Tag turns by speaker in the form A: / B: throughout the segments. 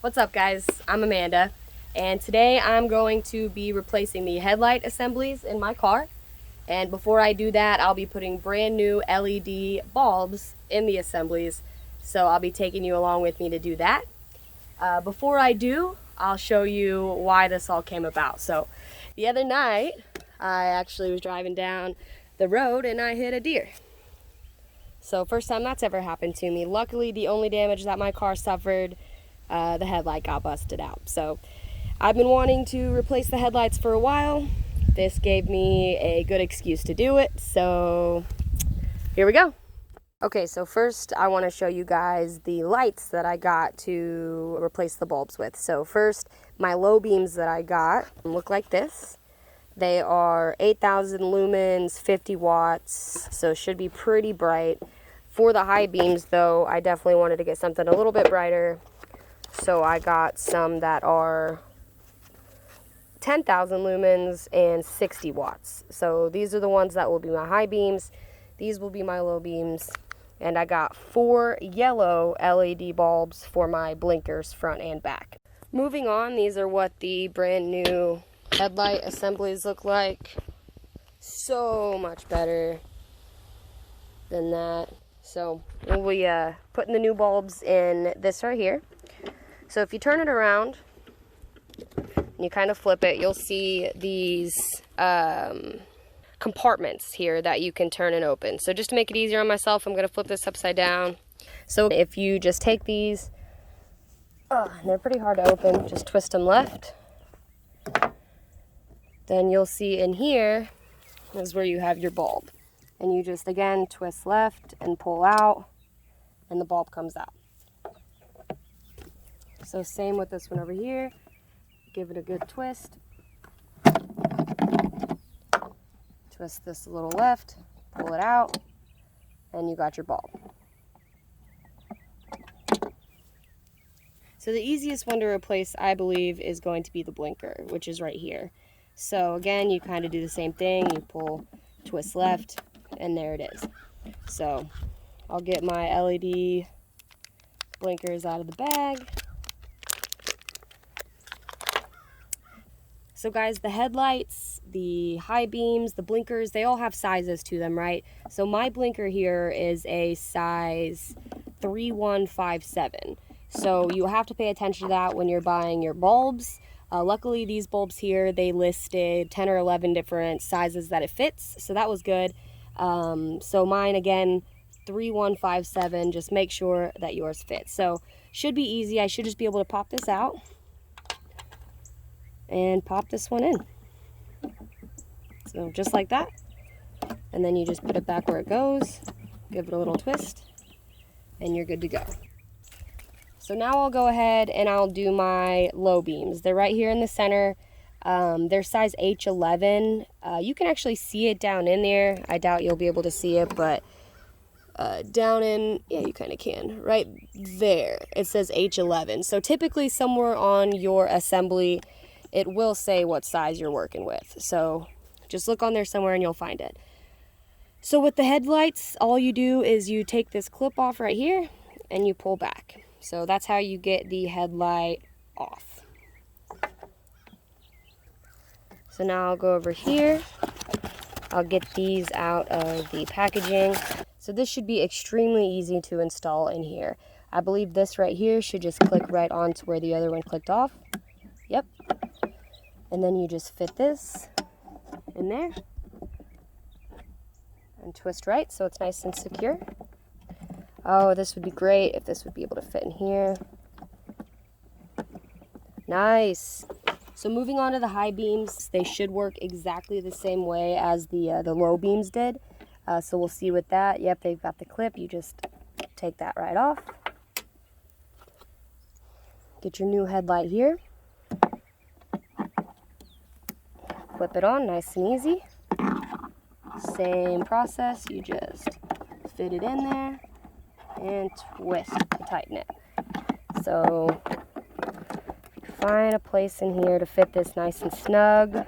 A: What's up, guys? I'm Amanda, and today I'm going to be replacing the headlight assemblies in my car. And before I do that, I'll be putting brand new LED bulbs in the assemblies, so I'll be taking you along with me to do that. Before I do, I'll show you why this all came about. So the other night, I actually was driving down the road and I hit a deer. So first time that's ever happened to me. Luckily, the only damage that my car suffered, the headlight got busted out. So I've been wanting to replace the headlights for a while. This gave me a good excuse to do it. So here we go. Okay, so first I want to show you guys the lights that I got to replace the bulbs with. So first, my low beams that I got look like this. They are 8,000 lumens, 50 watts, so should be pretty bright. For the high beams, though, I definitely wanted to get something a little bit brighter, so I got some that are 10,000 lumens and 60 watts. So these are the ones that will be my high beams. These will be my low beams. And I got 4 yellow LED bulbs for my blinkers, front and back. Moving on, these are what the brand new headlight assemblies look like. So much better than that. So we'll be putting the new bulbs in this right here. So if you turn it around and you kind of flip it, you'll see these compartments here that you can turn and open. So just to make it easier on myself, I'm going to flip this upside down. So if you just take these, they're pretty hard to open, just twist them left. Then you'll see in here is where you have your bulb. And you just, again, twist left and pull out, and the bulb comes out. So same with this one over here. Give it a good twist. Twist this a little left, pull it out, and you got your bulb. So the easiest one to replace, I believe, is going to be the blinker, which is right here. So again, you kind of do the same thing. You pull, twist left, and there it is. So I'll get my LED blinkers out of the bag. So guys, the headlights, the high beams, the blinkers, they all have sizes to them, right? So my blinker here is a size 3157. So you have to pay attention to that when you're buying your bulbs. Luckily, these bulbs here, they listed 10 or 11 different sizes that it fits, so that was good. So mine, again, 3157, just make sure that yours fits. So should be easy. I should just be able to pop this out and pop this one in. So just like that. And then you just put it back where it goes, give it a little twist, and you're good to go. So now I'll go ahead and I'll do my low beams. They're right here in the center. They're size H11. You can actually see it down in there. I doubt you'll be able to see it, but down in, yeah, you kind of can. Right there, it says H11. So typically somewhere on your assembly, it will say what size you're working with. So just look on there somewhere and you'll find it. So with the headlights, all you do is you take this clip off right here and you pull back. So that's how you get the headlight off. So now I'll go over here. I'll get these out of the packaging. So this should be extremely easy to install in here. I believe this right here should just click right onto where the other one clicked off. Yep. And then you just fit this in there and twist right so it's nice and secure. Oh, this would be great if this would be able to fit in here. Nice. So moving on to the high beams, they should work exactly the same way as the low beams did. So we'll see with that. Yep, they've got the clip. You just take that right off. Get your new headlight here. Flip it on, nice and easy. Same process, you just fit it in there and twist to tighten it. So find a place in here to fit this nice and snug.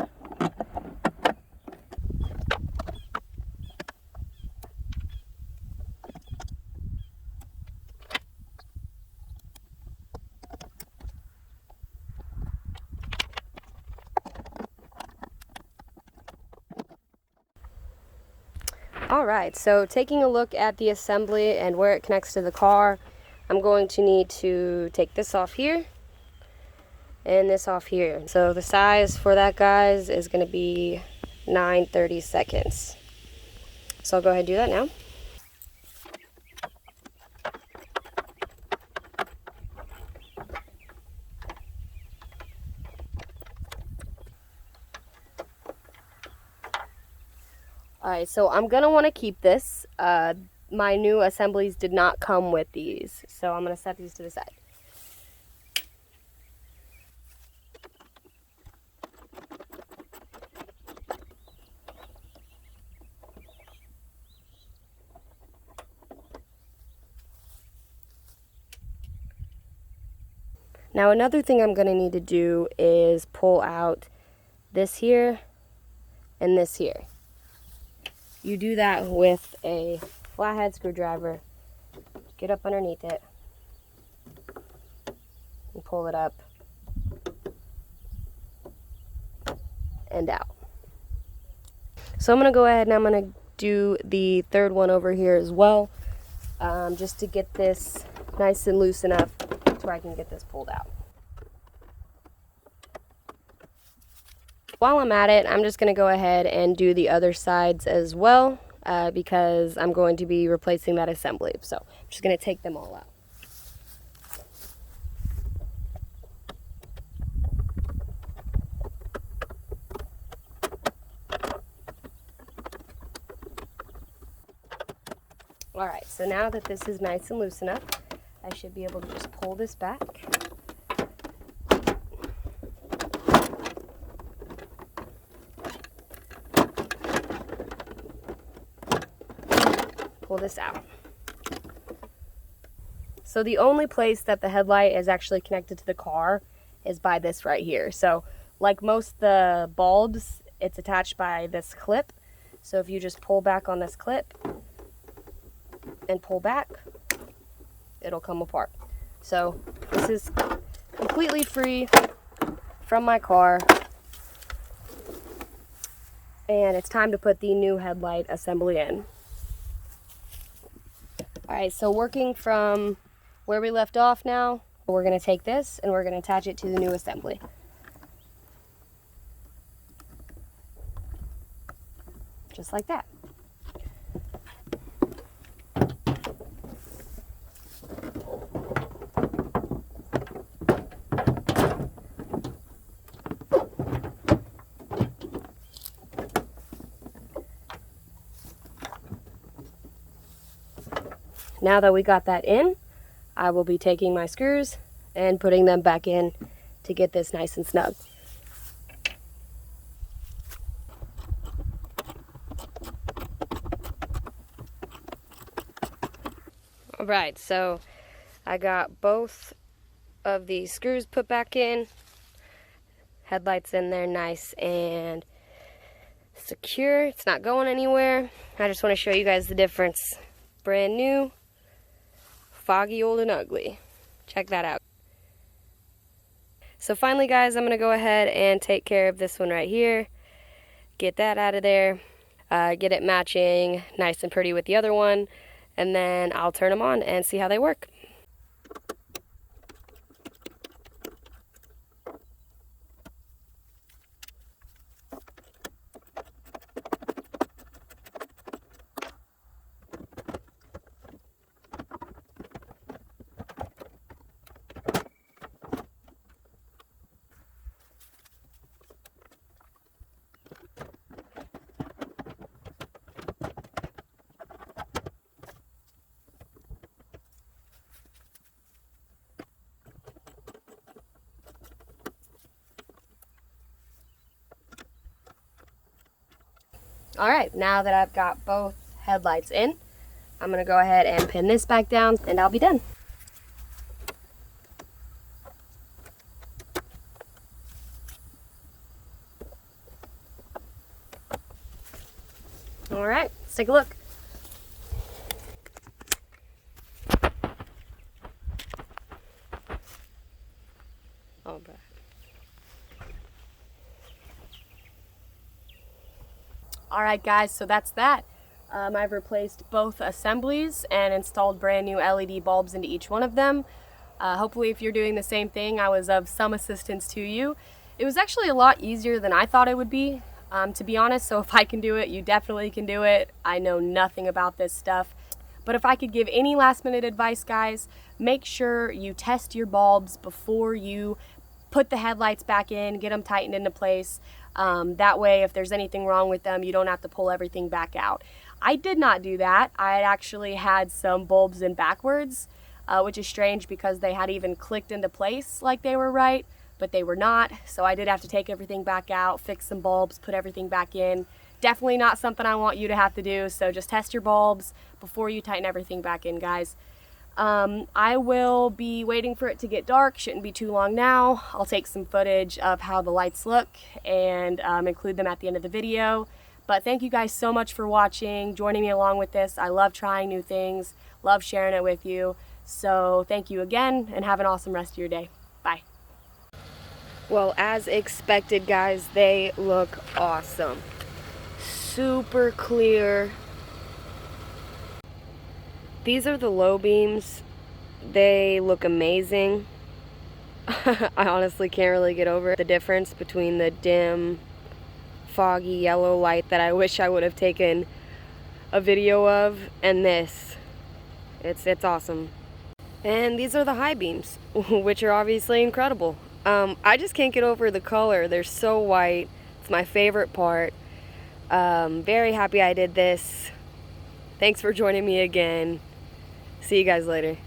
A: Alright, so taking a look at the assembly and where it connects to the car, I'm going to need to take this off here and this off here. So the size for that, guys, is going to be 9/32. So I'll go ahead and do that now. Alright, so I'm going to want to keep this. My new assemblies did not come with these, so I'm going to set these to the side. Now another thing I'm going to need to do is pull out this here and this here. You do that with a flathead screwdriver. Get up underneath it and pull it up and out. So I'm going to go ahead and I'm going to do the third one over here as well, just to get this nice and loose enough to where I can get this pulled out. While I'm at it, I'm just going to go ahead and do the other sides as well, because I'm going to be replacing that assembly. So I'm just going to take them all out. Alright, so now that this is nice and loose enough, I should be able to just pull this back. Pull this out. So the only place that the headlight is actually connected to the car is by this right here. So like most of the bulbs, it's attached by this clip. So if you just pull back on this clip and pull back, it'll come apart. So this is completely free from my car. And it's time to put the new headlight assembly in. Alright, so working from where we left off now, we're going to take this and we're going to attach it to the new assembly. Just like that. Now that we got that in, I will be taking my screws and putting them back in to get this nice and snug. Alright, so I got both of the screws put back in. Headlights in there nice and secure. It's not going anywhere. I just want to show you guys the difference. Brand new, foggy, old, and ugly. Check that out. So finally, guys, I'm going to go ahead and take care of this one right here. Get that out of there. Get it matching nice and pretty with the other one. And then I'll turn them on and see how they work. Alright, now that I've got both headlights in, I'm going to go ahead and pin this back down and I'll be done. Alright, let's take a look. Oh, bro. Alright guys, so that's that. I've replaced both assemblies and installed brand new LED bulbs into each one of them. Hopefully if you're doing the same thing, I was of some assistance to you. It was actually a lot easier than I thought it would be, to be honest, so if I can do it, you definitely can do it. I know nothing about this stuff. But if I could give any last minute advice, guys, make sure you test your bulbs before you put the headlights back in, get them tightened into place. That way, if there's anything wrong with them, you don't have to pull everything back out. I did not do that. I actually had some bulbs in backwards, which is strange because they had even clicked into place like they were right, but they were not. So I did have to take everything back out, fix some bulbs, put everything back in. Definitely not something I want you to have to do, so just test your bulbs before you tighten everything back in, guys. I will be waiting for it to get dark, shouldn't be too long now. I'll take some footage of how the lights look and include them at the end of the video. But thank you guys so much for watching, joining me along with this. I love trying new things, love sharing it with you. So thank you again and have an awesome rest of your day. Bye. Well, as expected, guys, they look awesome. Super clear. These are the low beams. They look amazing. I honestly can't really get over the difference between the dim, foggy yellow light that I wish I would have taken a video of and this. It's awesome. And these are the high beams, which are obviously incredible. I just can't get over the color. They're so white. It's my favorite part. Very happy I did this. Thanks for joining me again. See you guys later.